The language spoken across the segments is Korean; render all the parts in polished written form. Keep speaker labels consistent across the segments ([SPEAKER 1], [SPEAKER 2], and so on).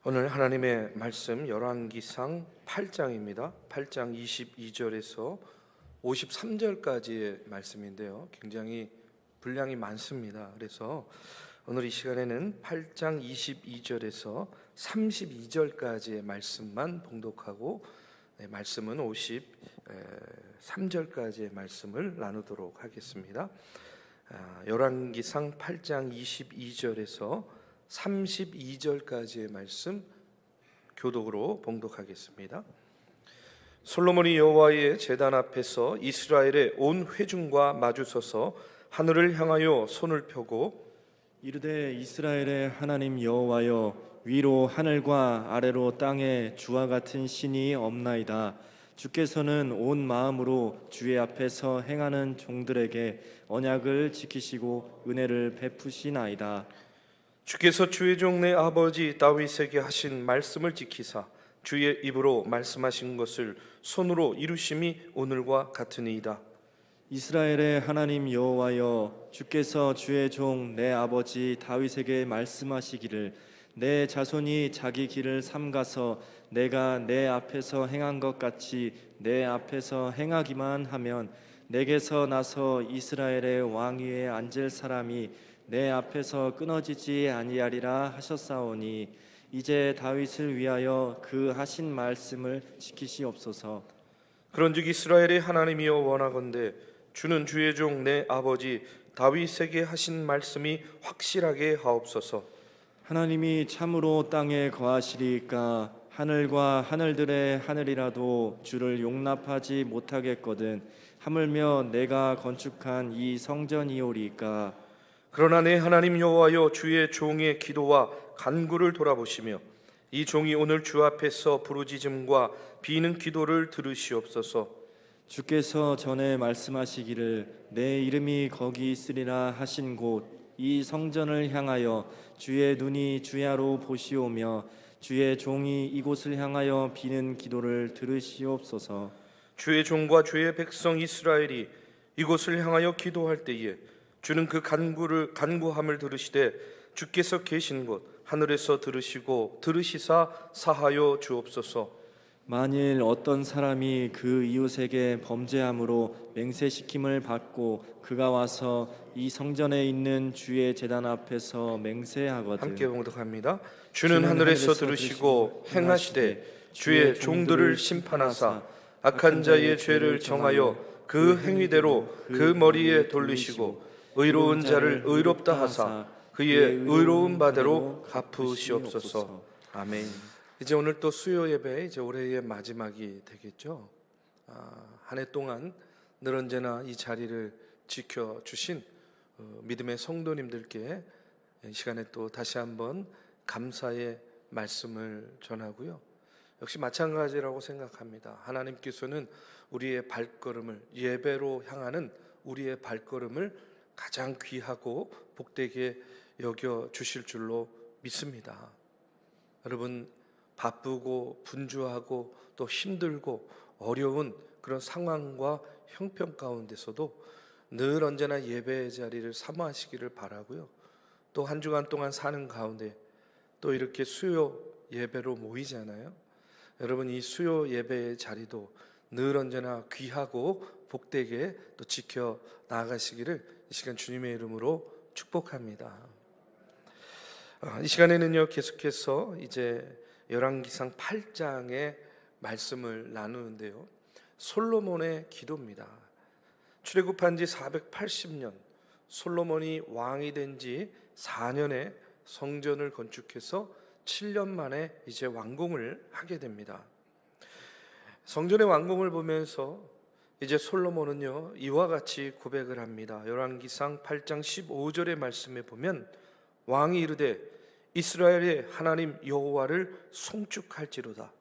[SPEAKER 1] 오늘 하나님의 말씀 열왕기상 8장입니다. 8장 22절에서 53절까지의 말씀인데요. 굉장히 분량이 많습니다. 그래서 오늘 이 시간에는 8장 22절에서 32절까지의 말씀만 봉독하고 말씀은 53절까지의 말씀을 나누도록 하겠습니다. 열왕기상 8장 22절에서 32절까지의 말씀 교독으로 봉독하겠습니다. 솔로몬이 여호와의 제단 앞에서 이스라엘의 온 회중과 마주서서 하늘을 향하여 손을 펴고
[SPEAKER 2] 이르되 이스라엘의 하나님 여호와여, 위로 하늘과 아래로 땅에 주와 같은 신이 없나이다. 주께서는 온 마음으로 주의 앞에서 행하는 종들에게 언약을 지키시고 은혜를 베푸시나이다.
[SPEAKER 1] 주께서 주의 종 내 아버지 다윗에게 하신 말씀을 지키사 주의 입으로 말씀하신 것을 손으로 이루심이 오늘과 같으니이다.
[SPEAKER 2] 이스라엘의 하나님 여호와여, 주께서 주의 종 내 아버지 다윗에게 말씀하시기를 내 자손이 자기 길을 삼가서 내가 내 앞에서 행한 것 같이 내 앞에서 행하기만 하면 내게서 나서 이스라엘의 왕위에 앉을 사람이 내 앞에서 끊어지지 아니하리라 하셨사오니 이제 다윗을 위하여 그 하신 말씀을 지키시옵소서.
[SPEAKER 1] 그런즉 이스라엘의 하나님이여 원하건대 주는 주의 종 내 아버지 다윗에게 하신 말씀이 확실하게 하옵소서.
[SPEAKER 2] 하나님이 참으로 땅에 거하시리이까 하늘과 하늘들의 하늘이라도 주를 용납하지 못하겠거든 하물며 내가 건축한 이 성전이오리이까.
[SPEAKER 1] 그러나 내 하나님 여호와여, 주의 종의 기도와 간구를 돌아보시며 이 종이 오늘 주 앞에서 부르짖음과 비는 기도를 들으시옵소서.
[SPEAKER 2] 주께서 전에 말씀하시기를 내 이름이 거기 있으리라 하신 곳 이 성전을 향하여 주의 눈이 주야로 보시오며 주의 종이 이곳을 향하여 비는 기도를 들으시옵소서.
[SPEAKER 1] 주의 종과 주의 백성 이스라엘이 이곳을 향하여 기도할 때에 주는 그 간구함을 들으시되 주께서 계신 곳 하늘에서 들으시고 들으시사 사하여 주옵소서.
[SPEAKER 2] 만일 어떤 사람이 그 이웃에게 범죄함으로 맹세시킴을 받고 그가 와서 이 성전에 있는 주의 제단 앞에서 맹세하거든
[SPEAKER 1] 함께 봉독합니다. 주는 하늘에서 들으시고 행하시되 주의 종들을 심판하사 악한 자의 죄를 정하여 그 행위대로 그 머리에 돌리시고 의로운 자를 의롭다 하사 그의 의로운 바대로 갚으시옵소서. 아멘. 이제 오늘 또 수요 예배 이제 올해의 마지막이 되겠죠. 한 해 동안 늘 언제나 이 자리를 지켜 주신 믿음의 성도님들께 이 시간에 또 다시 한번 감사의 말씀을 전하고요. 역시 마찬가지라고 생각합니다. 하나님께서는 우리의 발걸음을 예배로 향하는 우리의 발걸음을 가장 귀하고 복되게 여겨 주실 줄로 믿습니다. 여러분, 바쁘고 분주하고 또 힘들고 어려운 그런 상황과 형편 가운데서도 늘 언제나 예배의 자리를 사모하시기를 바라고요. 또 한 주간 동안 사는 가운데 또 이렇게 수요 예배로 모이잖아요. 여러분, 이 수요 예배의 자리도 늘 언제나 귀하고 복되게 또 지켜 나아가시기를 이 시간 주님의 이름으로 축복합니다. 이 시간에는요, 계속해서 이제 열왕기상 8장의 말씀을 나누는데요, 솔로몬의 기도입니다. 출애굽한 지 480년, 솔로몬이 왕이 된 지 4년에 성전을 건축해서 7년 만에 이제 완공을 하게 됩니다. 성전의 완공을 보면서 이제 솔로몬은요, 이와 같이 고백을 합니다. 열왕기상 8장 15절의 말씀에 보면 왕이 이르되 이스라엘의 하나님 여호와를 송축할지로다.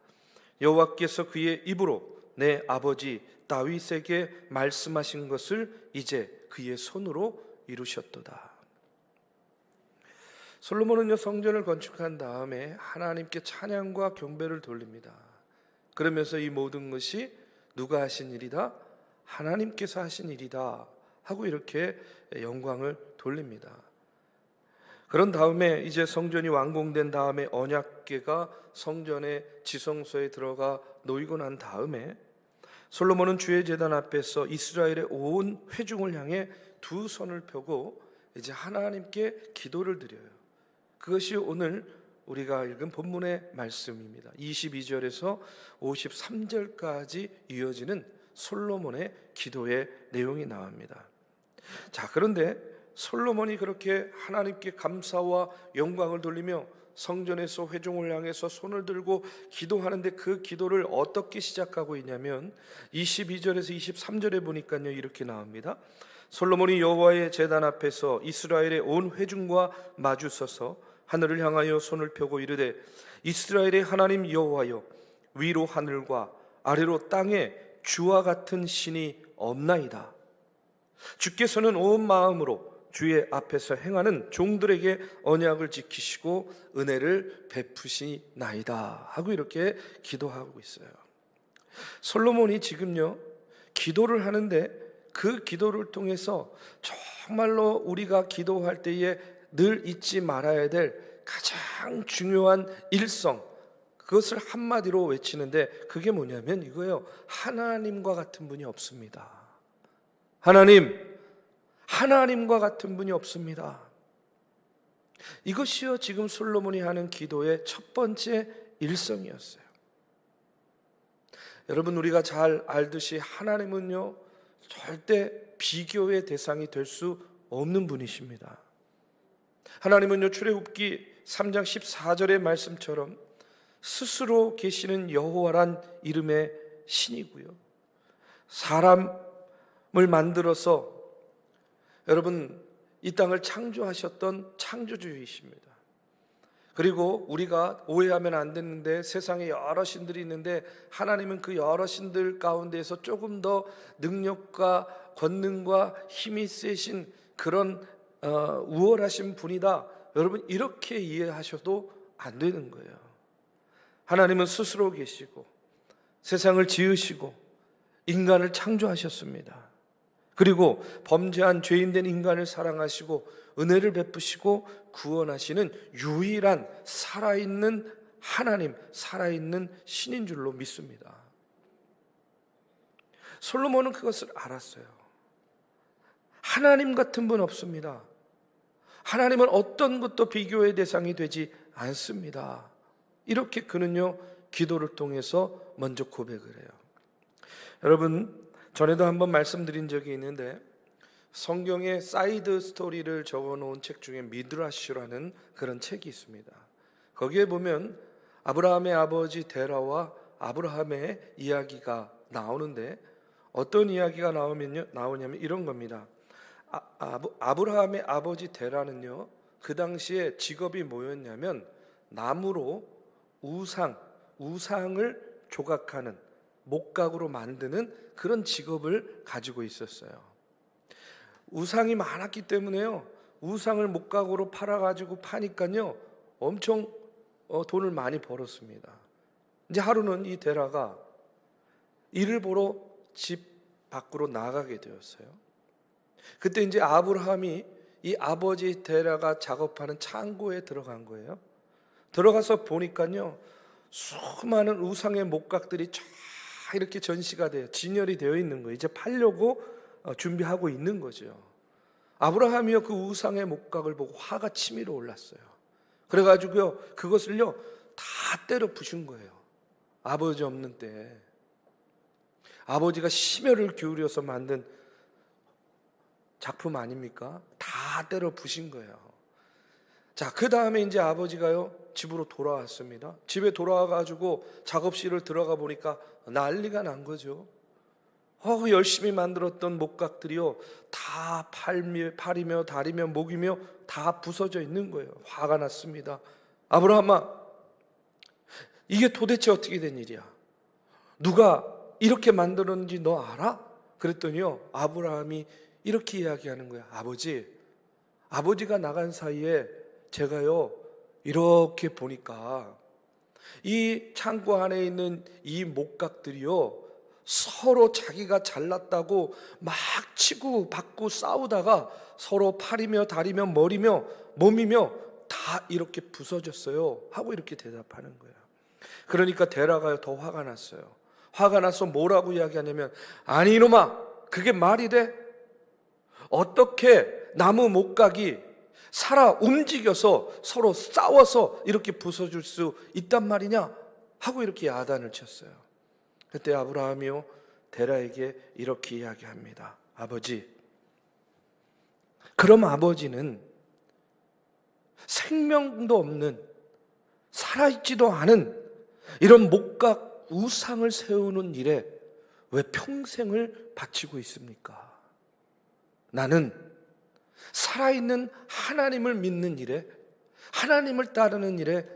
[SPEAKER 1] 여호와께서 그의 입으로 내 아버지 다윗에게 말씀하신 것을 이제 그의 손으로 이루셨도다. 솔로몬은요, 성전을 건축한 다음에 하나님께 찬양과 경배를 돌립니다. 그러면서 이 모든 것이 누가 하신 일이다? 하나님께서 하신 일이다 하고 이렇게 영광을 돌립니다. 그런 다음에 이제 성전이 완공된 다음에 언약궤가 성전의 지성소에 들어가 놓이고 난 다음에 솔로몬은 주의 제단 앞에서 이스라엘의 온 회중을 향해 두 손을 펴고 이제 하나님께 기도를 드려요. 그것이 오늘 우리가 읽은 본문의 말씀입니다. 22절에서 53절까지 이어지는 솔로몬의 기도의 내용이 나옵니다. 자, 그런데 솔로몬이 그렇게 하나님께 감사와 영광을 돌리며 성전에서 회중을 향해서 손을 들고 기도하는데 그 기도를 어떻게 시작하고 있냐면 22절에서 23절에 보니까요 이렇게 나옵니다. 솔로몬이 여호와의 제단 앞에서 이스라엘의 온 회중과 마주서서 하늘을 향하여 손을 펴고 이르되 이스라엘의 하나님 여호와여, 위로 하늘과 아래로 땅에 주와 같은 신이 없나이다. 주께서는 온 마음으로 주의 앞에서 행하는 종들에게 언약을 지키시고 은혜를 베푸시나이다 하고 이렇게 기도하고 있어요. 솔로몬이 지금요 기도를 하는데 그 기도를 통해서 정말로 우리가 기도할 때에 늘 잊지 말아야 될 가장 중요한 일성, 그것을 한마디로 외치는데 그게 뭐냐면 이거예요. 하나님과 같은 분이 없습니다. 하나님과 같은 분이 없습니다. 이것이요 지금 솔로몬이 하는 기도의 첫 번째 일성이었어요. 여러분, 우리가 잘 알듯이 하나님은요 절대 비교의 대상이 될 수 없는 분이십니다. 하나님은요 출애굽기 3장 14절의 말씀처럼 스스로 계시는 여호와란 이름의 신이고요, 사람을 만들어서 여러분 이 땅을 창조하셨던 창조주이십니다. 그리고 우리가 오해하면 안 되는데 세상에 여러 신들이 있는데 하나님은 그 여러 신들 가운데에서 조금 더 능력과 권능과 힘이 세신 그런 우월하신 분이다. 여러분 이렇게 이해하셔도 안 되는 거예요. 하나님은 스스로 계시고 세상을 지으시고 인간을 창조하셨습니다. 그리고 범죄한 죄인된 인간을 사랑하시고 은혜를 베푸시고 구원하시는 유일한 살아있는 하나님, 살아있는 신인 줄로 믿습니다. 솔로몬은 그것을 알았어요. 하나님 같은 분 없습니다. 하나님은 어떤 것도 비교의 대상이 되지 않습니다. 이렇게 그는요 기도를 통해서 먼저 고백을 해요. 여러분, 전에도 한번 말씀드린 적이 있는데 성경에 사이드 스토리를 적어놓은 책 중에 미드라시라는 그런 책이 있습니다. 거기에 보면 아브라함의 아버지 데라와 아브라함의 이야기가 나오는데 어떤 이야기가 나오냐면 이런 겁니다. 아브라함의 아버지 데라는요 그 당시에 직업이 뭐였냐면 나무로 우상을 조각하는, 목각으로 만드는 그런 직업을 가지고 있었어요. 우상이 많았기 때문에요 우상을 목각으로 팔아가지고 파니까요 엄청 돈을 많이 벌었습니다. 이제 하루는 이 데라가 일을 보러 집 밖으로 나가게 되었어요. 그때 이제 아브라함이 이 아버지 데라가 작업하는 창고에 들어간 거예요. 들어가서 보니까요 수많은 우상의 목각들이 쫙 이렇게 전시가 돼요. 진열이 되어 있는 거예요. 이제 팔려고 준비하고 있는 거죠. 아브라함이요 그 우상의 목각을 보고 화가 치밀어 올랐어요. 그래가지고요 그것을요 다 때려 부신 거예요. 아버지 없는 때 아버지가 심혈을 기울여서 만든 작품 아닙니까? 다 때려 부신 거예요. 자, 그 다음에 이제 아버지가요 집으로 돌아왔습니다. 집에 돌아와가지고 작업실을 들어가 보니까 난리가 난 거죠. 열심히 만들었던 목각들이요 다 팔이며 다리며 목이며 다 부서져 있는 거예요. 화가 났습니다. 아브라함아, 이게 도대체 어떻게 된 일이야? 누가 이렇게 만들었는지 너 알아? 그랬더니요 아브라함이 이렇게 이야기하는 거야. 아버지가 나간 사이에 제가요 이렇게 보니까 이 창고 안에 있는 이 목각들이요 서로 자기가 잘났다고 막 치고 받고 싸우다가 서로 팔이며 다리며 머리며 몸이며 다 이렇게 부서졌어요 하고 이렇게 대답하는 거예요. 그러니까 데라가 더 화가 났어요. 화가 나서 뭐라고 이야기하냐면, 아니 이놈아, 그게 말이 돼? 어떻게 나무 목각이 살아 움직여서 서로 싸워서 이렇게 부서질 수 있단 말이냐 하고 이렇게 야단을 쳤어요. 그때 아브라함이요 데라에게 이렇게 이야기합니다. 아버지, 그럼 아버지는 생명도 없는, 살아있지도 않은 이런 목각 우상을 세우는 일에 왜 평생을 바치고 있습니까? 나는 살아있는 하나님을 믿는 일에, 하나님을 따르는 일에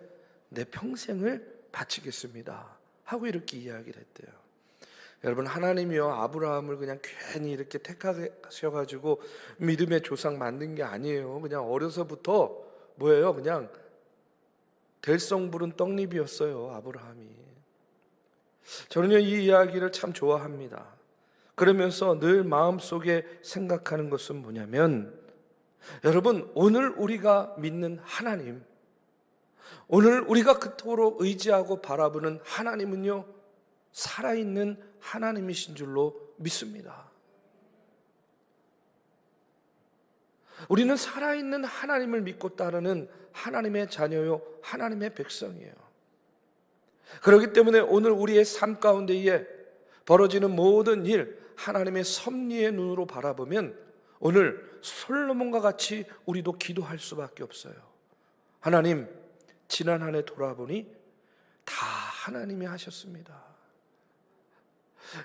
[SPEAKER 1] 내 평생을 바치겠습니다 하고 이렇게 이야기를 했대요. 여러분, 하나님이요 아브라함을 그냥 괜히 이렇게 택하셔가지고 믿음의 조상 만든 게 아니에요. 그냥 어려서부터 뭐예요? 그냥 될성 부른 떡잎이었어요, 아브라함이. 저는요 이 이야기를 참 좋아합니다. 그러면서 늘 마음속에 생각하는 것은 뭐냐면, 여러분, 오늘 우리가 믿는 하나님, 오늘 우리가 그토록 의지하고 바라보는 하나님은요 살아있는 하나님이신 줄로 믿습니다. 우리는 살아있는 하나님을 믿고 따르는 하나님의 자녀요 하나님의 백성이에요. 그렇기 때문에 오늘 우리의 삶 가운데에 벌어지는 모든 일 하나님의 섭리의 눈으로 바라보면 오늘 솔로몬과 같이 우리도 기도할 수밖에 없어요. 하나님, 지난 한 해 돌아보니 다 하나님이 하셨습니다.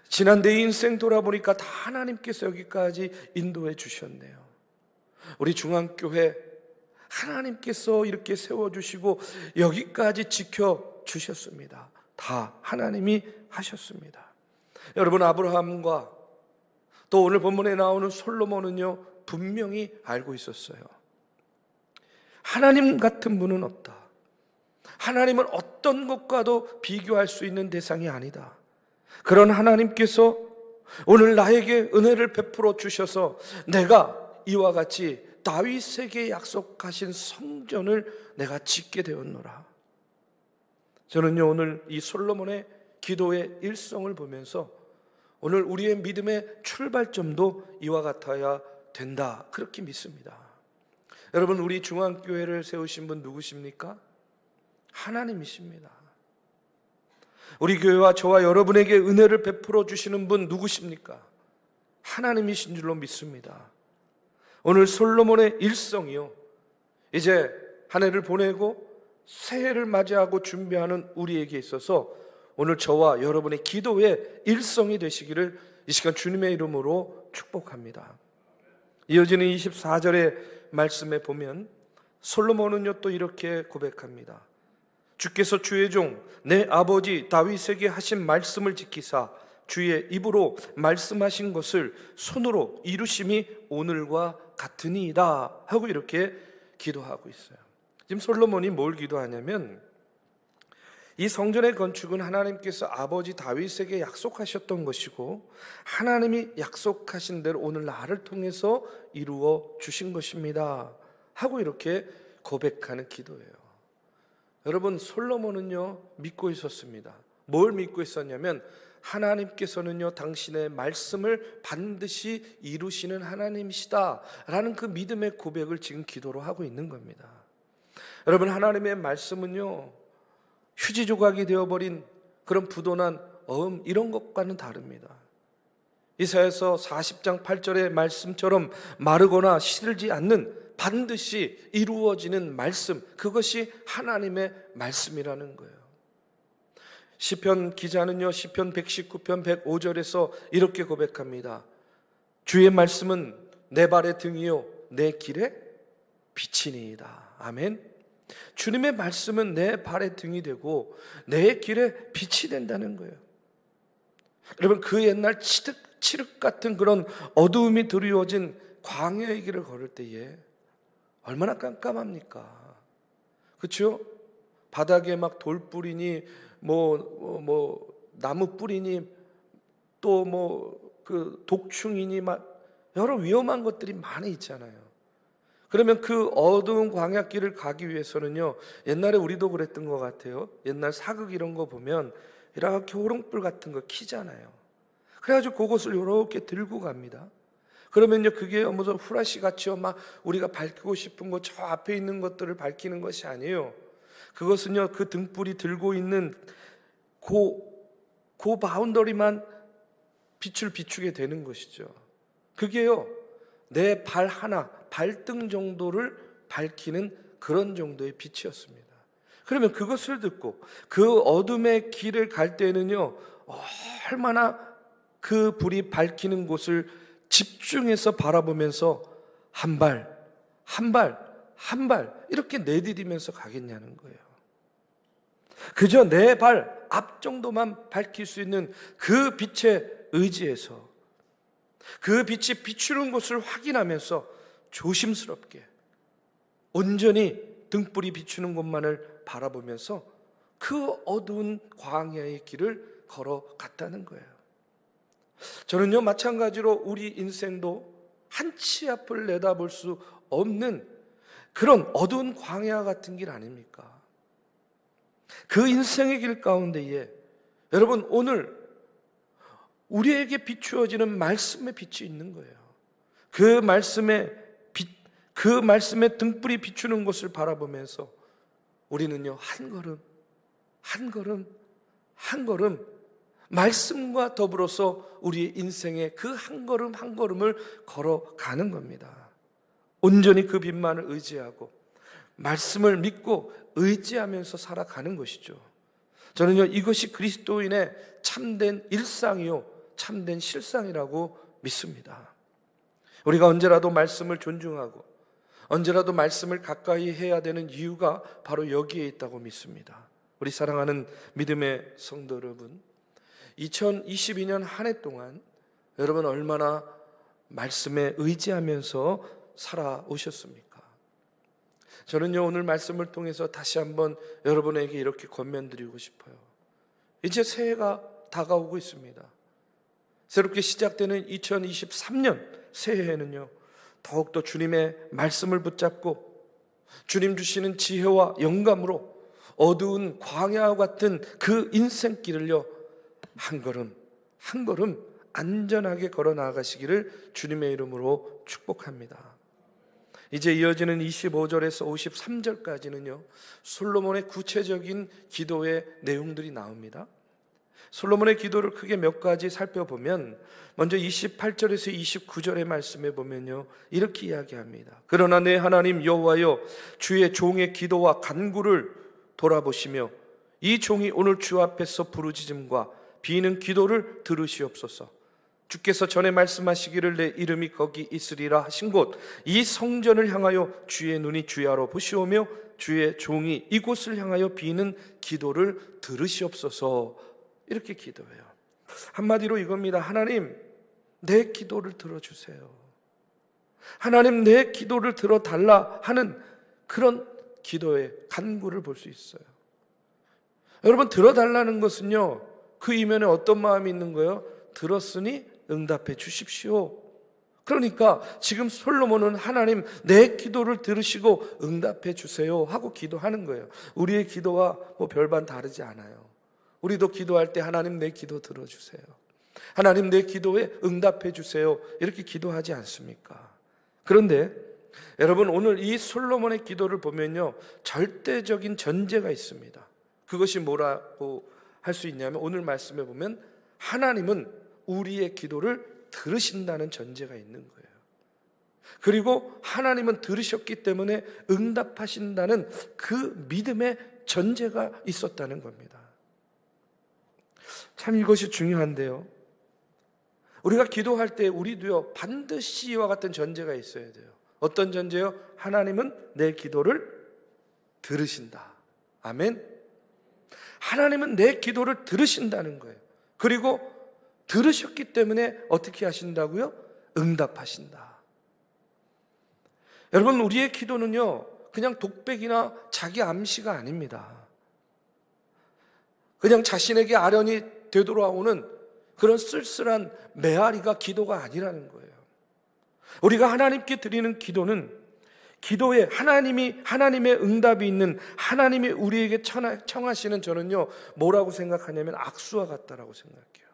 [SPEAKER 1] 지난 내 인생 돌아보니까 다 하나님께서 여기까지 인도해 주셨네요. 우리 중앙교회 하나님께서 이렇게 세워주시고 여기까지 지켜주셨습니다. 다 하나님이 하셨습니다. 여러분, 아브라함과 또 오늘 본문에 나오는 솔로몬은요 분명히 알고 있었어요. 하나님 같은 분은 없다. 하나님은 어떤 것과도 비교할 수 있는 대상이 아니다. 그런 하나님께서 오늘 나에게 은혜를 베풀어 주셔서 내가 이와 같이 다윗에게 약속하신 성전을 내가 짓게 되었노라. 저는요 오늘 이 솔로몬의 기도의 일성을 보면서 오늘 우리의 믿음의 출발점도 이와 같아야 된다, 그렇게 믿습니다. 여러분, 우리 중앙교회를 세우신 분 누구십니까? 하나님이십니다. 우리 교회와 저와 여러분에게 은혜를 베풀어 주시는 분 누구십니까? 하나님이신 줄로 믿습니다. 오늘 솔로몬의 일성이요, 이제 한 해를 보내고 새해를 맞이하고 준비하는 우리에게 있어서 오늘 저와 여러분의 기도의 일성이 되시기를 이 시간 주님의 이름으로 축복합니다. 이어지는 24절의 말씀에 보면 솔로몬은요 또 이렇게 고백합니다. 주께서 주의 종 내 아버지 다윗에게 하신 말씀을 지키사 주의 입으로 말씀하신 것을 손으로 이루심이 오늘과 같으니이다 하고 이렇게 기도하고 있어요. 지금 솔로몬이 뭘 기도하냐면, 이 성전의 건축은 하나님께서 아버지 다윗에게 약속하셨던 것이고 하나님이 약속하신 대로 오늘 나를 통해서 이루어 주신 것입니다 하고 이렇게 고백하는 기도예요. 여러분, 솔로몬은요 믿고 있었습니다. 뭘 믿고 있었냐면, 하나님께서는요 당신의 말씀을 반드시 이루시는 하나님이시다 라는 그 믿음의 고백을 지금 기도로 하고 있는 겁니다. 여러분, 하나님의 말씀은요 휴지 조각이 되어버린 그런 부도난 어음 이런 것과는 다릅니다. 이사야서 40장 8절의 말씀처럼 마르거나 시들지 않는 반드시 이루어지는 말씀, 그것이 하나님의 말씀이라는 거예요. 시편 기자는요 시편 119편 105절에서 이렇게 고백합니다. 주의 말씀은 내 발의 등이요 내 길의 빛이니이다. 아멘. 주님의 말씀은 내 발의 등이 되고 내 길의 빛이 된다는 거예요. 여러분, 그 옛날 칠흑 같은 그런 어두움이 드리워진 광야의 길을 걸을 때에 얼마나 깜깜합니까? 그렇죠? 바닥에 막 돌뿌리니 뭐 나무 뿌리니 또 뭐 그 독충이니 막 여러 위험한 것들이 많이 있잖아요. 그러면 그 어두운 광야길을 가기 위해서는요, 옛날에 우리도 그랬던 것 같아요. 옛날 사극 이런 거 보면 이렇게 호롱불 같은 거 켜잖아요. 그래가지고 그것을 이렇게 들고 갑니다. 그러면요, 그게 무슨 후라시 같이요 막 우리가 밝히고 싶은 거 저 앞에 있는 것들을 밝히는 것이 아니에요. 그것은요, 그 등불이 들고 있는 그 바운더리만 빛을 비추게 되는 것이죠. 그게요, 내 발 하나, 발등 정도를 밝히는 그런 정도의 빛이었습니다. 그러면 그것을 듣고 그 어둠의 길을 갈 때는요, 얼마나 그 불이 밝히는 곳을 집중해서 바라보면서 한 발, 한 발, 한 발 이렇게 내디디면서 가겠냐는 거예요. 그저 내 발 앞 정도만 밝힐 수 있는 그 빛에 의지해서 그 빛이 비추는 곳을 확인하면서 조심스럽게 온전히 등불이 비추는 곳만을 바라보면서 그 어두운 광야의 길을 걸어갔다는 거예요. 저는요, 마찬가지로 우리 인생도 한 치 앞을 내다볼 수 없는 그런 어두운 광야 같은 길 아닙니까? 그 인생의 길 가운데에 여러분, 오늘 우리에게 비추어지는 말씀의 빛이 있는 거예요. 그 말씀의 빛, 그 말씀의 등불이 비추는 곳을 바라보면서 우리는요, 한 걸음, 한 걸음, 한 걸음 말씀과 더불어서 우리의 인생의 그 한 걸음 한 걸음을 걸어가는 겁니다. 온전히 그 빛만을 의지하고 말씀을 믿고 의지하면서 살아가는 것이죠. 저는요, 이것이 그리스도인의 참된 일상이요, 참된 실상이라고 믿습니다. 우리가 언제라도 말씀을 존중하고 언제라도 말씀을 가까이 해야 되는 이유가 바로 여기에 있다고 믿습니다. 우리 사랑하는 믿음의 성도 여러분, 2022년 한 해 동안 여러분 얼마나 말씀에 의지하면서 살아오셨습니까? 저는요, 오늘 말씀을 통해서 다시 한번 여러분에게 이렇게 권면드리고 싶어요. 이제 새해가 다가오고 있습니다. 새롭게 시작되는 2023년 새해에는요, 더욱더 주님의 말씀을 붙잡고 주님 주시는 지혜와 영감으로 어두운 광야와 같은 그 인생길을요, 한 걸음 한 걸음 안전하게 걸어 나가시기를 주님의 이름으로 축복합니다. 이제 이어지는 25절에서 53절까지는요, 솔로몬의 구체적인 기도의 내용들이 나옵니다. 솔로몬의 기도를 크게 몇 가지 살펴보면 먼저 28절에서 29절의 말씀에 보면요, 이렇게 이야기합니다. 그러나 내 하나님 여호와여, 주의 종의 기도와 간구를 돌아보시며 이 종이 오늘 주 앞에서 부르짖음과 비는 기도를 들으시옵소서. 주께서 전에 말씀하시기를 내 이름이 거기 있으리라 하신 곳 이 성전을 향하여 주의 눈이 주야로 보시오며 주의 종이 이곳을 향하여 비는 기도를 들으시옵소서. 이렇게 기도해요. 한마디로 이겁니다. 하나님, 내 기도를 들어주세요. 하나님, 내 기도를 들어달라 하는 그런 기도의 간구를 볼 수 있어요. 여러분, 들어달라는 것은요, 그 이면에 어떤 마음이 있는 거예요? 들었으니 응답해 주십시오. 그러니까 지금 솔로몬은 하나님, 내 기도를 들으시고 응답해 주세요 하고 기도하는 거예요. 우리의 기도와 뭐 별반 다르지 않아요. 우리도 기도할 때 하나님, 내 기도 들어주세요. 하나님, 내 기도에 응답해 주세요. 이렇게 기도하지 않습니까? 그런데 여러분, 오늘 이 솔로몬의 기도를 보면요, 절대적인 전제가 있습니다. 그것이 뭐라고 할 수 있냐면, 오늘 말씀에 보면 하나님은 우리의 기도를 들으신다는 전제가 있는 거예요. 그리고 하나님은 들으셨기 때문에 응답하신다는 그 믿음의 전제가 있었다는 겁니다. 참 이것이 중요한데요, 우리가 기도할 때 우리도요, 반드시 이와 같은 전제가 있어야 돼요. 어떤 전제요? 하나님은 내 기도를 들으신다. 아멘. 하나님은 내 기도를 들으신다는 거예요. 그리고 들으셨기 때문에 어떻게 하신다고요? 응답하신다. 여러분, 우리의 기도는요, 그냥 독백이나 자기 암시가 아닙니다. 그냥 자신에게 아련히 되돌아오는 그런 쓸쓸한 메아리가 기도가 아니라는 거예요. 우리가 하나님께 드리는 기도는 기도에 하나님의 응답이 있는 하나님이 우리에게 청하시는 저는요 뭐라고 생각하냐면 악수와 같다라고 생각해요.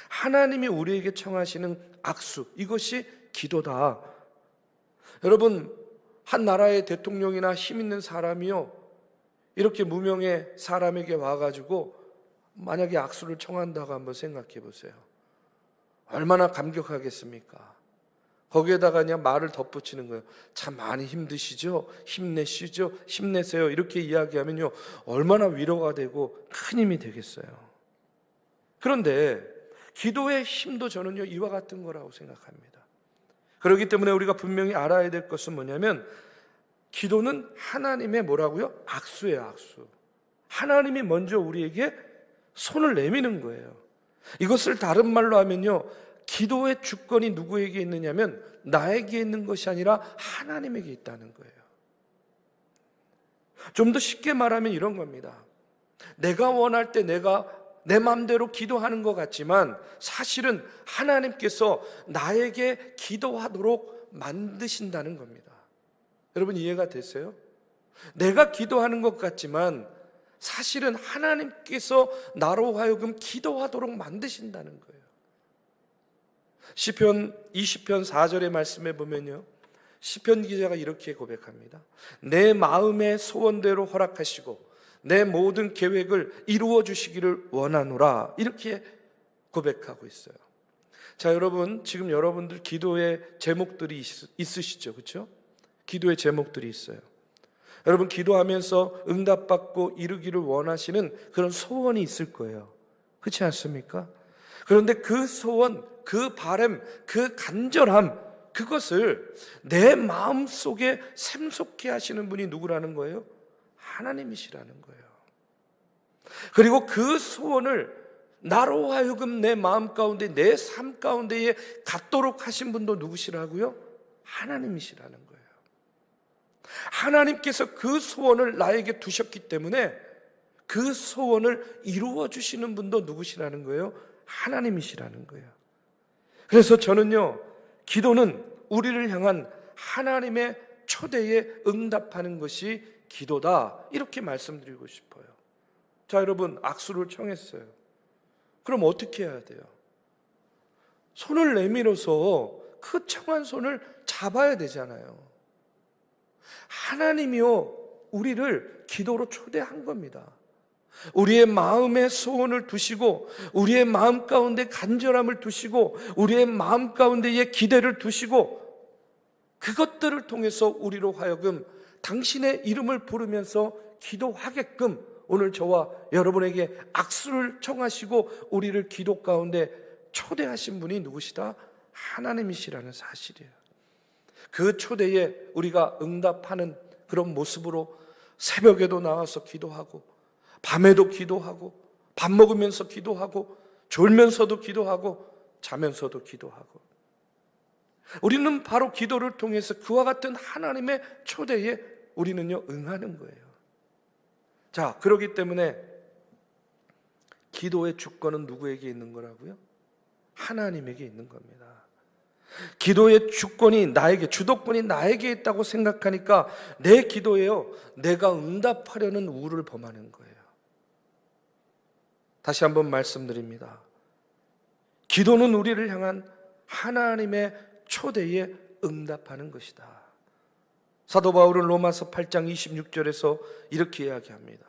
[SPEAKER 1] 하나님이 우리에게 청하시는 악수, 이것이 기도다. 여러분, 한 나라의 대통령이나 힘 있는 사람이요 이렇게 무명의 사람에게 와가지고 만약에 악수를 청한다고 한번 생각해 보세요. 얼마나 감격하겠습니까? 거기에다가 그냥 말을 덧붙이는 거예요. 참 많이 힘드시죠? 힘내시죠? 힘내세요. 이렇게 이야기하면요 얼마나 위로가 되고 큰 힘이 되겠어요. 그런데 기도의 힘도 저는요 이와 같은 거라고 생각합니다. 그렇기 때문에 우리가 분명히 알아야 될 것은 뭐냐면 기도는 하나님의 뭐라고요? 악수예요, 악수. 하나님이 먼저 우리에게 손을 내미는 거예요. 이것을 다른 말로 하면요 기도의 주권이 누구에게 있느냐면 나에게 있는 것이 아니라 하나님에게 있다는 거예요. 좀 더 쉽게 말하면 이런 겁니다. 내가 원할 때 내가 내 마음대로 기도하는 것 같지만 사실은 하나님께서 나에게 기도하도록 만드신다는 겁니다. 여러분 이해가 되세요? 내가 기도하는 것 같지만 사실은 하나님께서 나로 하여금 기도하도록 만드신다는 거예요. 시편 20편 4절의 말씀에 보면요 시편 기자가 이렇게 고백합니다. 내 마음의 소원대로 허락하시고 내 모든 계획을 이루어 주시기를 원하노라, 이렇게 고백하고 있어요. 자, 여러분 지금 여러분들 기도의 제목들이 있으시죠, 그렇죠? 기도의 제목들이 있어요. 여러분 기도하면서 응답받고 이루기를 원하시는 그런 소원이 있을 거예요. 그렇지 않습니까? 그런데 그 소원, 그 바람, 그 간절함, 그것을 내 마음속에 샘솟게 하시는 분이 누구라는 거예요? 하나님이시라는 거예요. 그리고 그 소원을 나로 하여금 내 마음 가운데 내 삶 가운데에 갖도록 하신 분도 누구시라고요? 하나님이시라는 거예요. 하나님께서 그 소원을 나에게 두셨기 때문에 그 소원을 이루어 주시는 분도 누구시라는 거예요? 하나님이시라는 거예요. 그래서 저는요 기도는 우리를 향한 하나님의 초대에 응답하는 것이 기도다, 이렇게 말씀드리고 싶어요. 자, 여러분 악수를 청했어요. 그럼 어떻게 해야 돼요? 손을 내밀어서 그 청한 손을 잡아야 되잖아요. 하나님이요 우리를 기도로 초대한 겁니다. 우리의 마음에 소원을 두시고 우리의 마음 가운데 간절함을 두시고 우리의 마음 가운데에 기대를 두시고 그것들을 통해서 우리로 하여금 당신의 이름을 부르면서 기도하게끔 오늘 저와 여러분에게 악수를 청하시고 우리를 기도 가운데 초대하신 분이 누구시다? 하나님이시라는 사실이에요. 그 초대에 우리가 응답하는 그런 모습으로 새벽에도 나와서 기도하고 밤에도 기도하고 밥 먹으면서 기도하고 졸면서도 기도하고 자면서도 기도하고, 우리는 바로 기도를 통해서 그와 같은 하나님의 초대에 우리는요 응하는 거예요. 자, 그렇기 때문에 기도의 주권은 누구에게 있는 거라고요? 하나님에게 있는 겁니다. 기도의 주권이 나에게, 주도권이 나에게 있다고 생각하니까 내 기도에요 내가 응답하려는 우를 범하는 거예요. 다시 한번 말씀드립니다. 기도는 우리를 향한 하나님의 초대에 응답하는 것이다. 사도 바울은 로마서 8장 26절에서 이렇게 이야기합니다.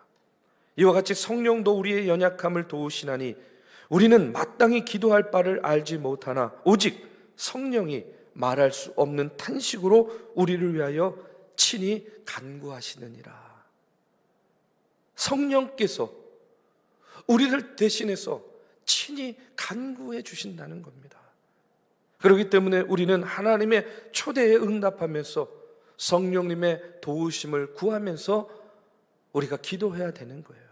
[SPEAKER 1] 이와 같이 성령도 우리의 연약함을 도우시나니 우리는 마땅히 기도할 바를 알지 못하나 오직 성령이 말할 수 없는 탄식으로 우리를 위하여 친히 간구하시느니라. 성령께서 우리를 대신해서 친히 간구해 주신다는 겁니다. 그렇기 때문에 우리는 하나님의 초대에 응답하면서 성령님의 도우심을 구하면서 우리가 기도해야 되는 거예요.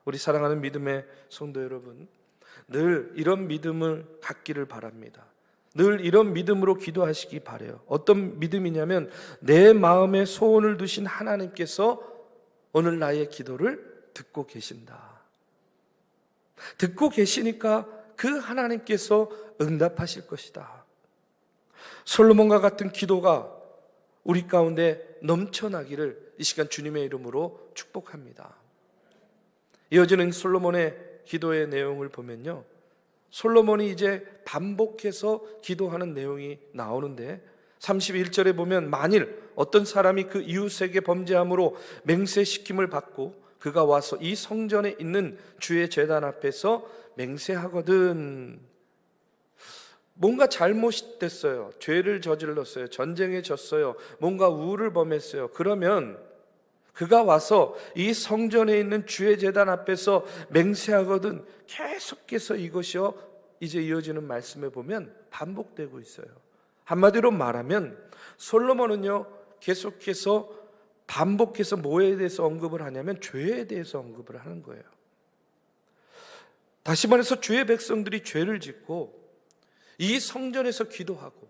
[SPEAKER 1] 우리 사랑하는 믿음의 성도 여러분, 늘 이런 믿음을 갖기를 바랍니다. 늘 이런 믿음으로 기도하시기 바라요. 어떤 믿음이냐면 내 마음에 소원을 두신 하나님께서 오늘 나의 기도를 듣고 계신다. 듣고 계시니까 그 하나님께서 응답하실 것이다. 솔로몬과 같은 기도가 우리 가운데 넘쳐나기를 이 시간 주님의 이름으로 축복합니다. 이어지는 솔로몬의 기도의 내용을 보면요, 솔로몬이 이제 반복해서 기도하는 내용이 나오는데 31절에 보면 만일 어떤 사람이 그 이웃에게 범죄함으로 맹세시킴을 받고 그가 와서 이 성전에 있는 주의 제단 앞에서 맹세하거든. 뭔가 잘못됐어요. 죄를 저질렀어요. 전쟁에 졌어요. 뭔가 우를 범했어요. 그러면 그가 와서 이 성전에 있는 주의 제단 앞에서 맹세하거든. 계속해서 이것이요, 이제 이어지는 말씀에 보면 반복되고 있어요. 한마디로 말하면 솔로몬은요, 계속해서 반복해서 뭐에 대해서 언급을 하냐면 죄에 대해서 언급을 하는 거예요. 다시 말해서 주의 백성들이 죄를 짓고 이 성전에서 기도하고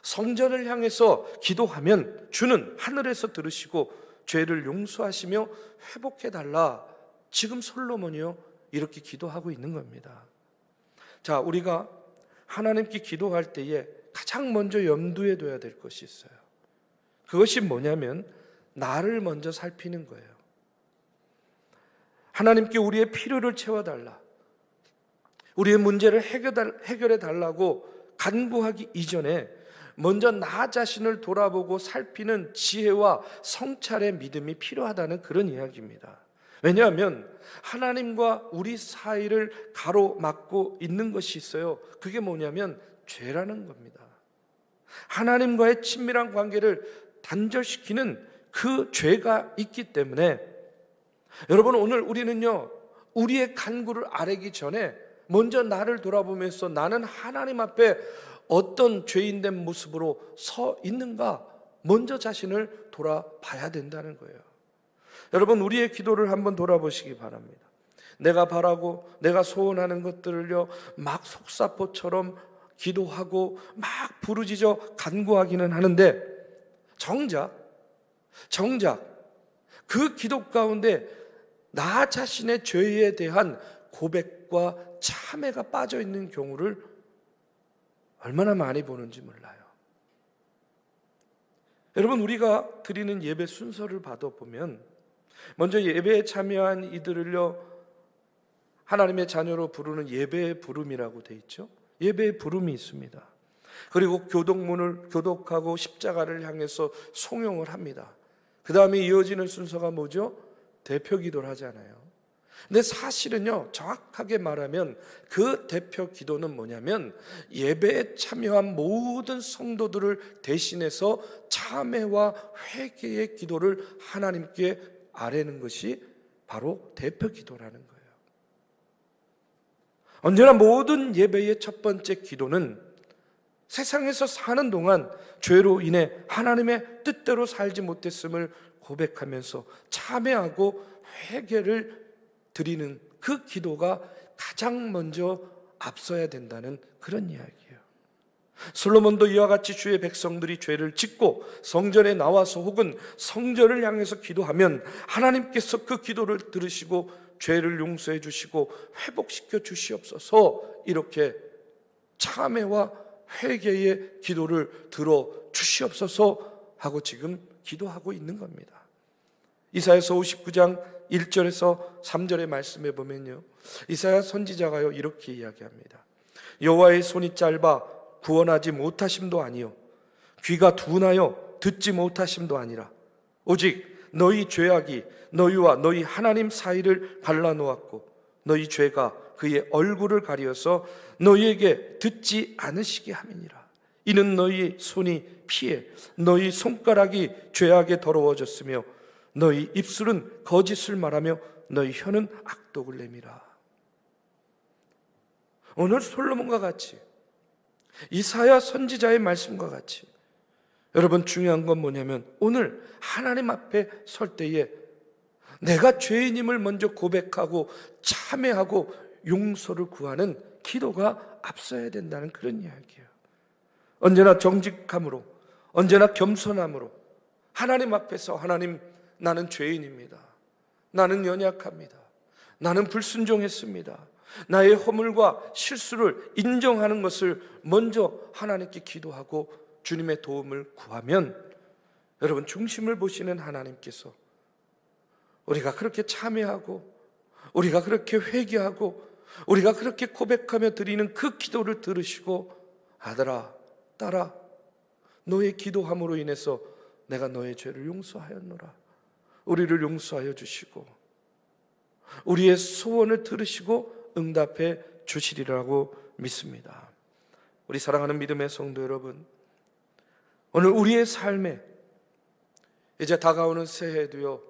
[SPEAKER 1] 성전을 향해서 기도하면 주는 하늘에서 들으시고 죄를 용서하시며 회복해달라. 지금 솔로몬이요, 이렇게 기도하고 있는 겁니다. 자, 우리가 하나님께 기도할 때에 가장 먼저 염두에 둬야 될 것이 있어요. 그것이 뭐냐면 나를 먼저 살피는 거예요. 하나님께 우리의 필요를 채워달라, 우리의 문제를 해결해 달라고 간구하기 이전에 먼저 나 자신을 돌아보고 살피는 지혜와 성찰의 믿음이 필요하다는 그런 이야기입니다. 왜냐하면 하나님과 우리 사이를 가로막고 있는 것이 있어요. 그게 뭐냐면 죄라는 겁니다. 하나님과의 친밀한 관계를 단절시키는 그 죄가 있기 때문에 여러분, 오늘 우리는요, 우리의 간구를 아뢰기 전에 먼저 나를 돌아보면서 나는 하나님 앞에 어떤 죄인된 모습으로 서 있는가, 먼저 자신을 돌아봐야 된다는 거예요. 여러분, 우리의 기도를 한번 돌아보시기 바랍니다. 내가 바라고 내가 소원하는 것들을요, 막 속사포처럼 기도하고 막 부르짖어 간구하기는 하는데 정작 그 기도 가운데 나 자신의 죄에 대한 고백과 참회가 빠져 있는 경우를 얼마나 많이 보는지 몰라요. 여러분, 우리가 드리는 예배 순서를 받아보면 먼저 예배에 참여한 이들을요, 하나님의 자녀로 부르는 예배의 부름이라고 돼 있죠. 예배의 부름이 있습니다. 그리고 교독문을 교독하고 십자가를 향해서 송용을 합니다. 그 다음에 이어지는 순서가 뭐죠? 대표 기도를 하잖아요. 근데 사실은요, 정확하게 말하면 그 대표 기도는 뭐냐면 예배에 참여한 모든 성도들을 대신해서 참회와 회개의 기도를 하나님께 아뢰는 것이 바로 대표 기도라는 거예요. 언제나 모든 예배의 첫 번째 기도는 세상에서 사는 동안 죄로 인해 하나님의 뜻대로 살지 못했음을 고백하면서 참회하고 회개를 드리는 그 기도가 가장 먼저 앞서야 된다는 그런 이야기예요. 솔로몬도 이와 같이 주의 백성들이 죄를 짓고 성전에 나와서 혹은 성전을 향해서 기도하면 하나님께서 그 기도를 들으시고 죄를 용서해 주시고 회복시켜 주시옵소서, 이렇게 참회와 회개의 기도를 들어 주시옵소서 하고 지금 기도하고 있는 겁니다. 이사야서 59장 1절에서 3절의 말씀에 보면요, 이사야 선지자가요, 이렇게 이야기합니다. 여호와의 손이 짧아 구원하지 못하심도 아니요 귀가 둔하여 듣지 못하심도 아니라 오직 너희 죄악이 너희와 너희 하나님 사이를 갈라놓았고 너희 죄가 그의 얼굴을 가리어서 너희에게 듣지 않으시게 함이니라. 이는 너희 손이 피해 너희 손가락이 죄악에 더러워졌으며 너희 입술은 거짓을 말하며 너희 혀는 악독을 내밀어. 오늘 솔로몬과 같이 이사야 선지자의 말씀과 같이 여러분, 중요한 건 뭐냐면 오늘 하나님 앞에 설 때에 내가 죄인임을 먼저 고백하고 참회하고 용서를 구하는 기도가 앞서야 된다는 그런 이야기예요. 언제나 정직함으로, 언제나 겸손함으로 하나님 앞에서 하나님, 나는 죄인입니다. 나는 연약합니다. 나는 불순종했습니다. 나의 허물과 실수를 인정하는 것을 먼저 하나님께 기도하고 주님의 도움을 구하면, 여러분, 중심을 보시는 하나님께서 우리가 그렇게 참회하고 우리가 그렇게 회개하고 우리가 그렇게 고백하며 드리는 그 기도를 들으시고, 아들아, 딸아, 너의 기도함으로 인해서 내가 너의 죄를 용서하였노라, 우리를 용서하여 주시고 우리의 소원을 들으시고 응답해 주시리라고 믿습니다. 우리 사랑하는 믿음의 성도 여러분, 오늘 우리의 삶에 이제 다가오는 새해도요,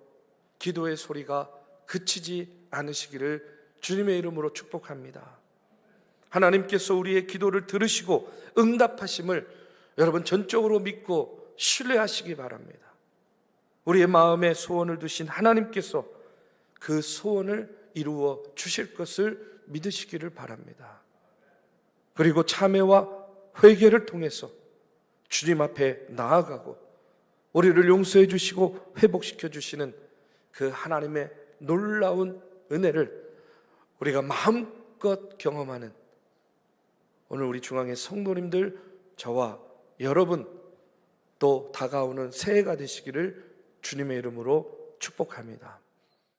[SPEAKER 1] 기도의 소리가 그치지 않으시기를 주님의 이름으로 축복합니다. 하나님께서 우리의 기도를 들으시고 응답하심을 여러분 전적으로 믿고 신뢰하시기 바랍니다. 우리의 마음에 소원을 두신 하나님께서 그 소원을 이루어 주실 것을 믿으시기를 바랍니다. 그리고 참회와 회개를 통해서 주님 앞에 나아가고 우리를 용서해 주시고 회복시켜 주시는 그 하나님의 놀라운 은혜를 우리가 마음껏 경험하는 오늘 우리 중앙의 성도님들, 저와 여러분, 또 다가오는 새해가 되시기를 주님의 이름으로 축복합니다.